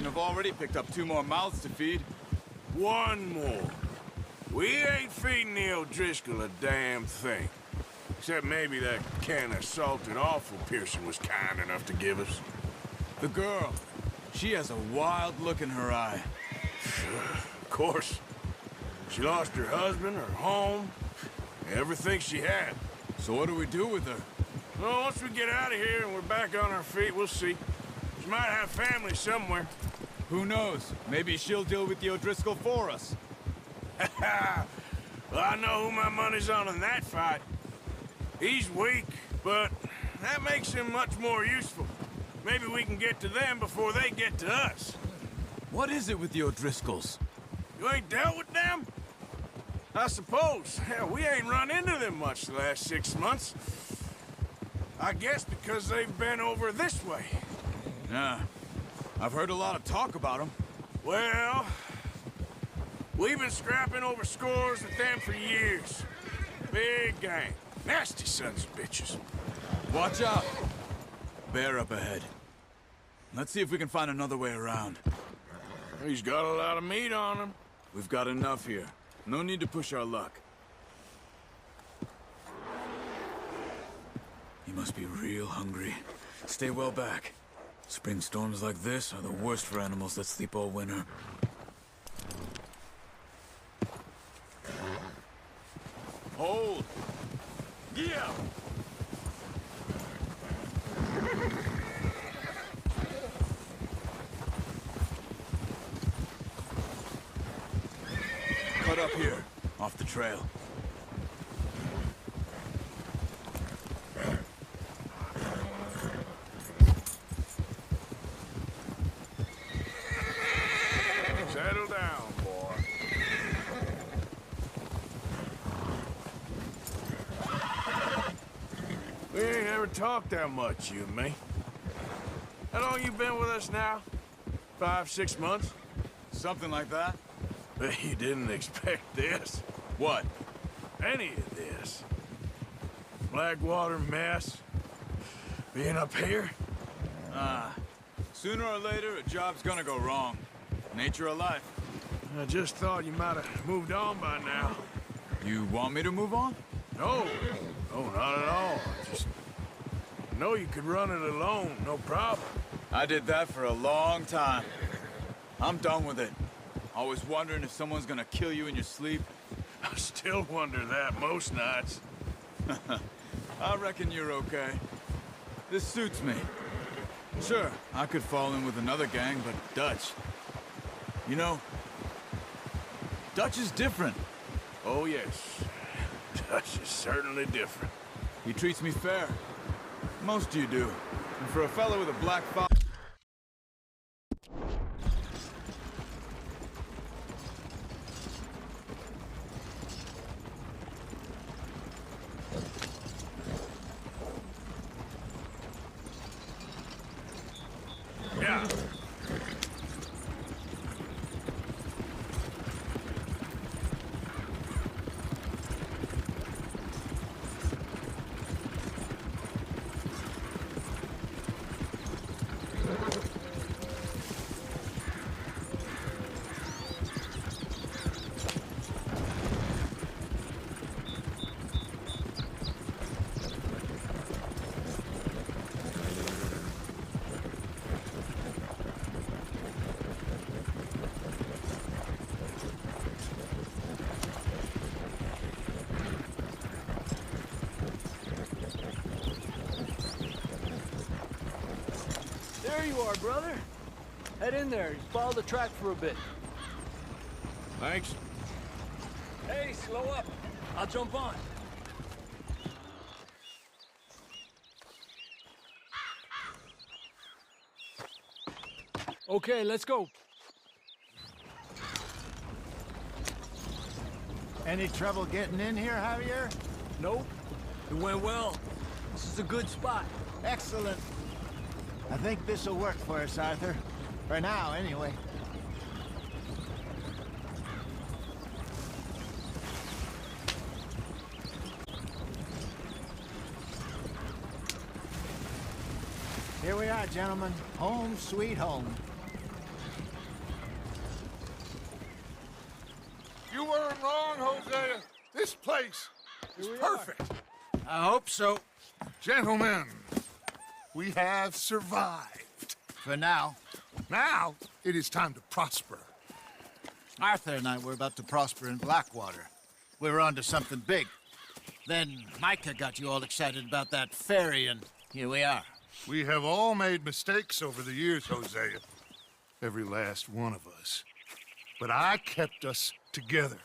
have already picked up 2 more mouths to feed. One more. We ain't feeding the O'Driscoll a damn thing. Except maybe that can of salted offal Pearson was kind enough to give us. The girl, she has a wild look in her eye. Of course. She lost her husband, her home, everything she had. So what do we do with her? Well, once we get out of here and we're back on our feet, we'll see. She might have family somewhere. Who knows? Maybe she'll deal with the O'Driscoll for us. Well, I know who my money's on in that fight. He's weak, but that makes him much more useful. Maybe we can get to them before they get to us. What is it with the O'Driscolls? You ain't dealt with them? I suppose. Hell, we ain't run into them much the last 6 months. I guess because they've been over this way. Yeah. I've heard a lot of talk about them. Well, we've been scrapping over scores with them for years. Big gang. Nasty sons of bitches. Watch out! Bear up ahead. Let's see if we can find another way around. He's got a lot of meat on him. We've got enough here. No need to push our luck. He must be real hungry. Stay well back. Spring storms like this are the worst for animals that sleep all winter. Hold! Yeah! Cut up here, off the trail. Settle down, boy. We ain't ever talked that much, you and me. How long you been with us now? 5, 6 months? Something like that? Bet you didn't expect this. What? Any of this. Blackwater mess. Being up here? Sooner or later, a job's gonna go wrong. Nature of life. I just thought you might have moved on by now. You want me to move on? No. No, not at all. Just know you could run it alone, no problem. I did that for a long time. I'm done with it. Always wondering if someone's gonna kill you in your sleep. I still wonder that most nights. I reckon you're okay. This suits me. Sure, I could fall in with another gang, but Dutch... You know, Dutch is different. Oh, yes. Dutch is certainly different. He treats me fair. Most of you do. And for a fellow with a black fox... Yeah. There you are, brother. Head in there. Just follow the track for a bit. Thanks. Hey, slow up. I'll jump on. Okay, let's go. Any trouble getting in here, Javier? Nope. It went well. This is a good spot. Excellent. I think this'll work for us, Arthur. For now, anyway. Here we are, gentlemen. Home sweet home. place is perfect. I hope so. Gentlemen, we have survived. For now. Now, it is time to prosper. Arthur and I were about to prosper in Blackwater. We were onto something big. Then Micah got you all excited about that ferry, and here we are. We have all made mistakes over the years, Hosea. Every last one of us. But I kept us together.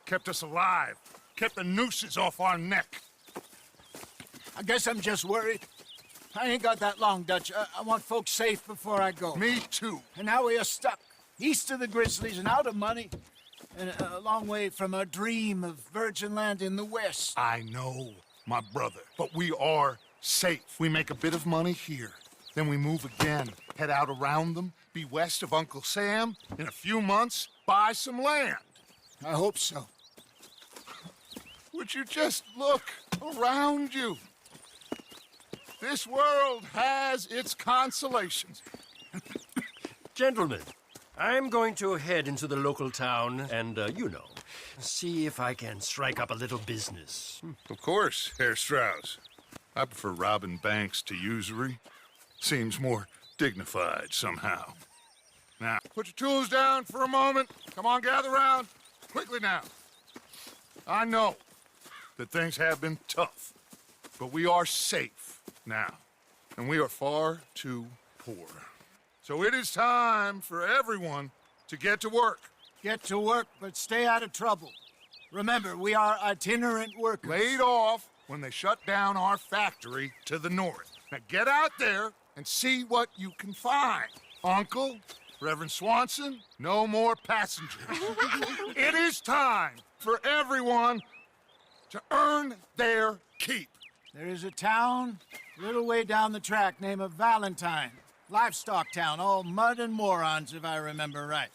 Kept us alive. Kept the nooses off our neck. I guess I'm just worried. I ain't got that long, Dutch. I want folks safe before I go. Me too. And now we are stuck, east of the Grizzlies and out of money, and a long way from a dream of virgin land in the west. I know, my brother, but we are safe. We make a bit of money here, then we move again, head out around them, be west of Uncle Sam, in a few months, buy some land. I hope so. Would you just look around you? This world has its consolations. Gentlemen, I'm going to head into the local town and, see if I can strike up a little business. Of course, Herr Strauss. I prefer robbing banks to usury. Seems more dignified somehow. Now, put your tools down for a moment. Come on, gather round. Quickly now. I know that things have been tough, but we are safe now, and we are far too poor. So it is time for everyone to get to work. Get to work, but stay out of trouble. Remember, we are itinerant workers. Laid off when they shut down our factory to the north. Now get out there and see what you can find. Uncle, Reverend Swanson, no more passengers. It is time for everyone to earn their keep. There is a town a little way down the track named Valentine. Livestock town, all mud and morons, if I remember right.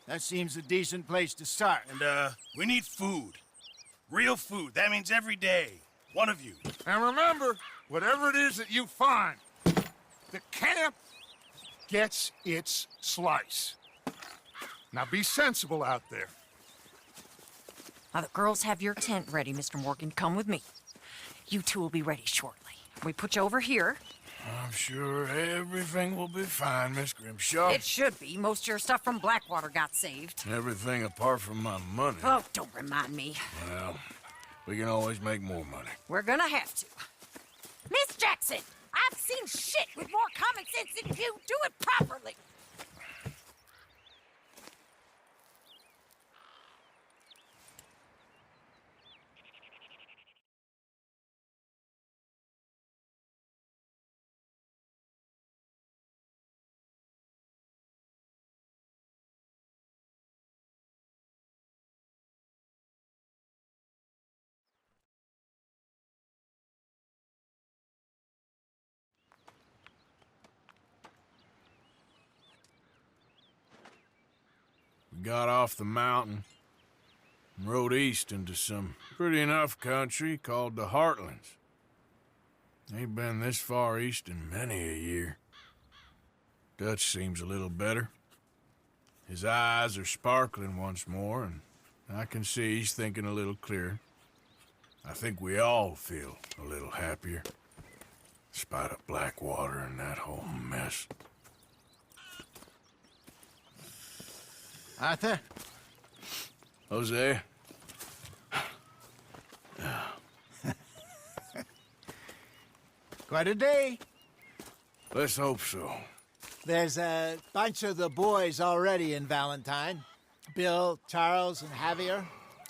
That seems a decent place to start. And, we need food. Real food. That means every day. One of you. And remember, whatever it is that you find, the camp gets its slice. Now be sensible out there. Now, the girls have your tent ready, Mr. Morgan. Come with me. You two will be ready shortly. We put you over here. I'm sure everything will be fine, Miss Grimshaw. It should be. Most of your stuff from Blackwater got saved. Everything apart from my money. Oh, don't remind me. Well, we can always make more money. We're gonna have to. Miss Jackson, I've seen shit with more common sense than you. Do it properly. We got off the mountain and rode east into some pretty enough country called the Heartlands. Ain't been this far east in many a year. Dutch seems a little better. His eyes are sparkling once more, and I can see he's thinking a little clearer. I think we all feel a little happier, despite of Blackwater and that whole mess. Arthur? Jose? Quite a day. Let's hope so. There's a bunch of the boys already in Valentine. Bill, Charles, and Javier.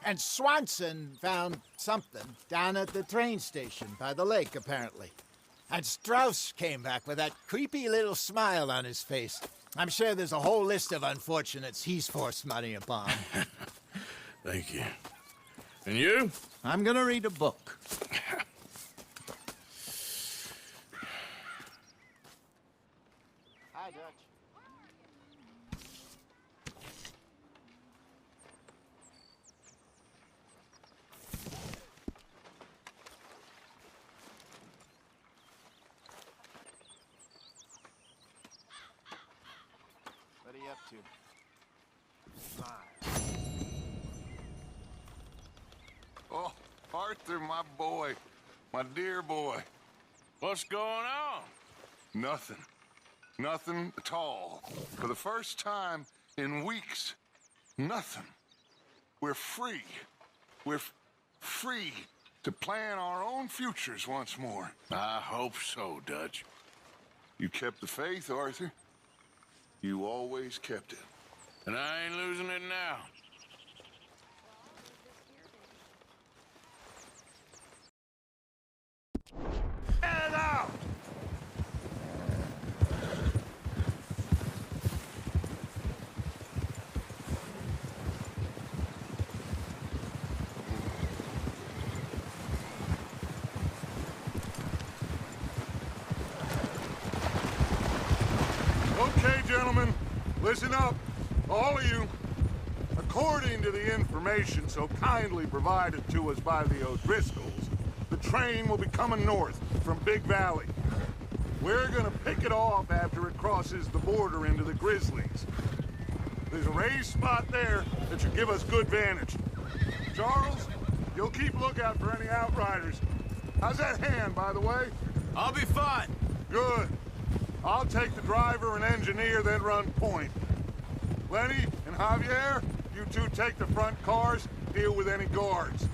And Swanson found something down at the train station by the lake, apparently. And Strauss came back with that creepy little smile on his face. I'm sure there's a whole list of unfortunates he's forced money upon. Thank you. And you? I'm gonna read a book. Hi, Dutch. What are you up to? Oh, Arthur, my boy. My dear boy. What's going on? Nothing. Nothing at all. For the first time in weeks, nothing. We're free. We're free to plan our own futures once more. I hope so, Dutch. You kept the faith, Arthur. You always kept it. And I ain't losing it now. Get out! Okay, gentlemen, listen up, all of you. According to the information so kindly provided to us by the O'Driscolls, the train will be coming north from Big Valley. We're gonna pick it off after it crosses the border into the Grizzlies. There's a raised spot there that should give us good vantage. Charles, you'll keep lookout for any outriders. How's that hand, by the way? I'll be fine. Good. I'll take the driver and engineer, then run point. Lenny and Javier, you two take the front cars, deal with any guards.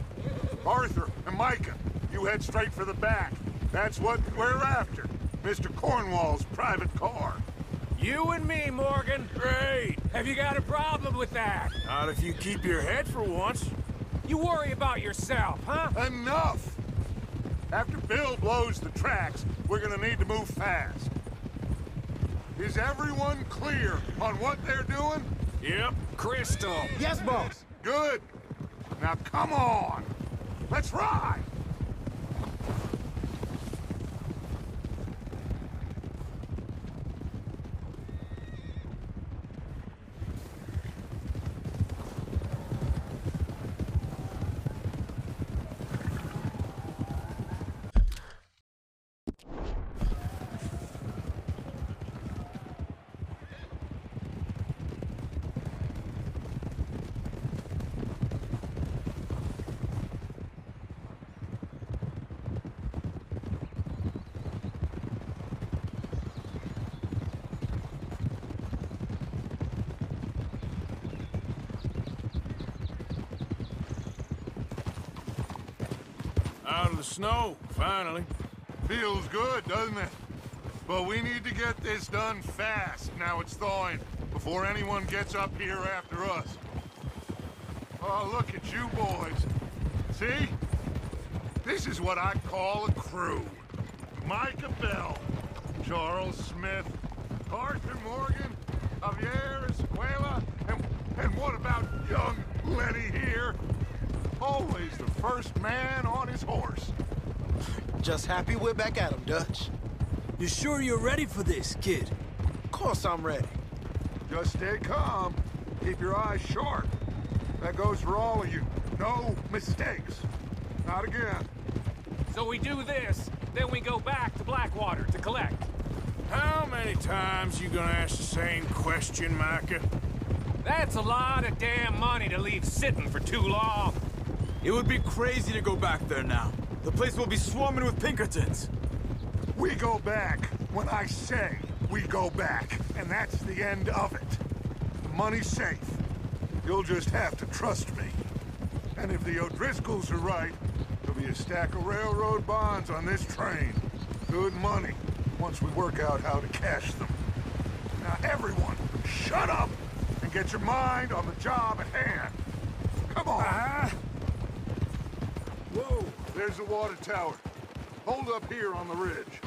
Arthur and Micah, you head straight for the back. That's what we're after. Mr. Cornwall's private car. You and me, Morgan. Great. Have you got a problem with that? Not if you keep your head for once. You worry about yourself, huh? Enough! After Bill blows the tracks, we're gonna need to move fast. Is everyone clear on what they're doing? Yep. Crystal. Yes, boss. Good. Now come on. Let's ride. Out of the snow, finally. Feels good, doesn't it? But we need to get this done fast now it's thawing, before anyone gets up here after us. Oh, look at you boys. See? This is what I call a crew. Micah Bell, Charles Smith, Arthur Morgan, Javier Escuela, and what about young Lenny here? Always the first man on his horse. Just happy we're back at 'em, Dutch. You sure you're ready for this, kid? Of course I'm ready. Just stay calm. Keep your eyes sharp. That goes for all of you. No mistakes. Not again. So we do this, then we go back to Blackwater to collect. How many times you gonna ask the same question, Micah? That's a lot of damn money to leave sitting for too long. It would be crazy to go back there now. The place will be swarming with Pinkertons. We go back when I say we go back, and that's the end of it. The money's safe. You'll just have to trust me. And if the O'Driscolls are right, there'll be a stack of railroad bonds on this train. Good money, once we work out how to cash them. Now everyone, shut up and get your mind on the job at hand. Come on. Whoa, there's the water tower. Hold up here on the ridge.